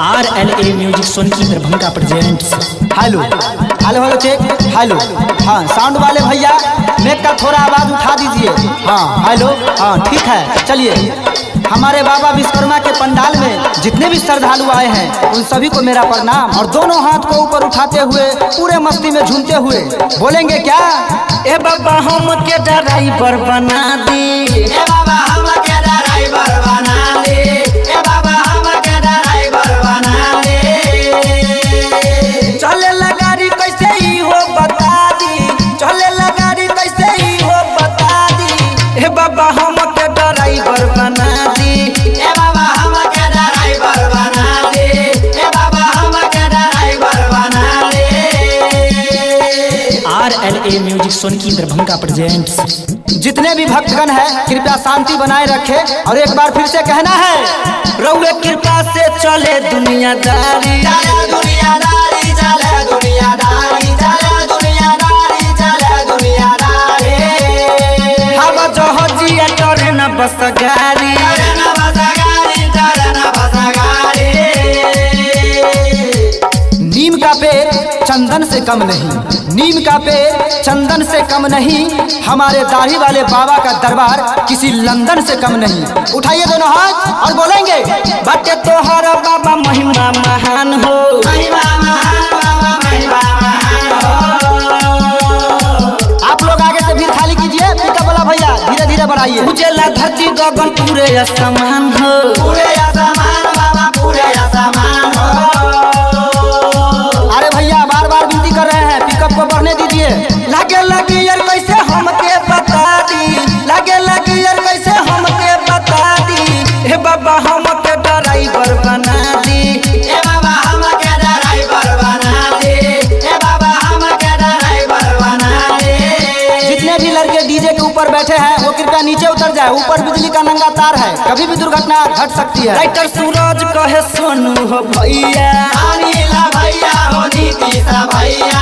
RLA music Sonki Darbhanga presents. Hello hello hello check hello. हाँ sound वाले भैया मेक का थोड़ा आवाज़ उठा दीजिए। हाँ हेलो हाँ ठीक है। चलिए हमारे बाबा विश्वकर्मा के पंडाल में जितने भी श्रद्धालु आए हैं उन सभी को मेरा प्रणाम। और दोनों हाथ को ऊपर उठाते हुए पूरे मस्ती में झूमते हुए बोलेंगे क्या? ए बाबा हम के ड्राइवर बना दी, ए बाबा हम के ड्राइवर बना दे, ए बाबा हम के ड्राइवर बना दे। चले लगारी कैसे ही हो बता दी, चले लगारी कैसे ही हो बता दी। ए बाबा हम के ड्राइवर बना दी, ए बाबा हम के ड्राइवर बना दे, ए बाबा हम के ड्राइवर बना दे। RLA music Sonki Darbhanga presents. जितने भी भक्तगण हैं कृपया शांति बनाए रखें और एक बार फिर से कहना है रउए कृपा से चले दुनियादारी, चले दुनियादारी, चले दुनियादारी, चले दुनियादारी, चले दुनियादारी। हवा जहाजिया करे न बस गाड़ी, चले ना बस गाड़ी, चले ना बस गाड़ी। नीम का पेड़ चंदन से कम नहीं, नीम का पेड़ चंदन से कम नहीं, हमारे दाढ़ी वाले बाबा का दरबार किसी लंदन से कम नहीं। उठाइए दोनों हाथ और बोलेंगे बाटे तोहर बाबा महिमा महान हो, महिमा महान बाबा, महिमा महान हो। आप लोग आगे से भीड़ खाली कीजिए। पिकअप वाला भैया धीरे धीरे बढ़ाइए। उजला धरती गगन पूरे असमान हो, पूरे आसमान बाबा, पूरे आसमान हो। अरे भैया बार बार विनती कर रहे हैं पिकअप को बढ़ने दीजिए। लागे लगी यार कैसे हमके बता दी, लागे लगी यार कैसे हमके बता दी। हे बाबा हमके ड्राइवर बना दी, ए बाबा हम के ड्राइवर बना दे, ए बाबा हम के ड्राइवर बना दे। जितने भी लड़के डीजे के ऊपर बैठे हैं वो कृपया नीचे उतर जाए। ऊपर बिजली का नंगा तार है, कभी भी दुर्घटना घट सकती है। राइटर सूरज कहे सोनू हो भैया, अनिला भैया हो, नीतीश भैया।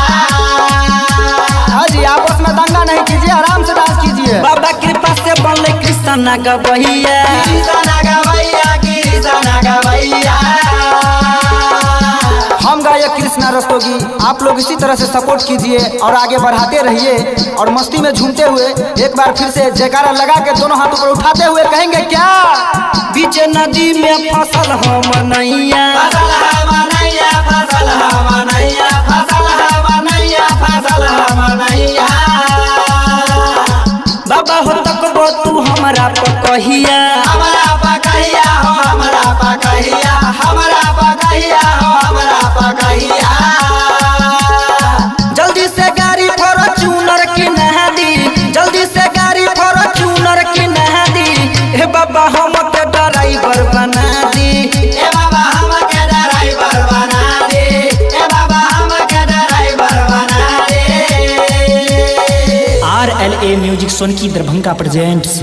हाँ जी आपस में दंगा नहीं कीजिए, आराम से डांस कीजिए। बाबा कृपा से बनले कृष्णा गवैया, कृष्णा गवैया, कृष्णा गवैया। हम गायक कृष्णा रस्तोगी, आप लोग इसी तरह से सपोर्ट कीजिए और आगे बढ़ाते रहिए और मस्ती में झूमते हुए एक बार फिर से जयकारा लगा के दोनों हाथ ऊपर उठाते हुए कहेंगे क्या? बीच नदी में फसल हम नैया, फसल हम नैया, फसल हम नैया, फसल हम नैया, फसल हम नैया। बाबा हो तकबो तू हमरा पकहिया, हमरा पकहिया हो, हमरा पकहिया, हमरा पकहिया हो, हमरा पकहिया। जल्दी से गाड़ी फॉर्च्यूनर की नहा दी, जल्दी से गाड़ी फॉर्च्यूनर की नहा दी। हे बाबा हमके ड्राइवर बना दी, ए बाबा हम के ड्राइवर बना दे, ए बाबा हम के ड्राइवर बना दे। RLA music Sonki Darbhanga presents.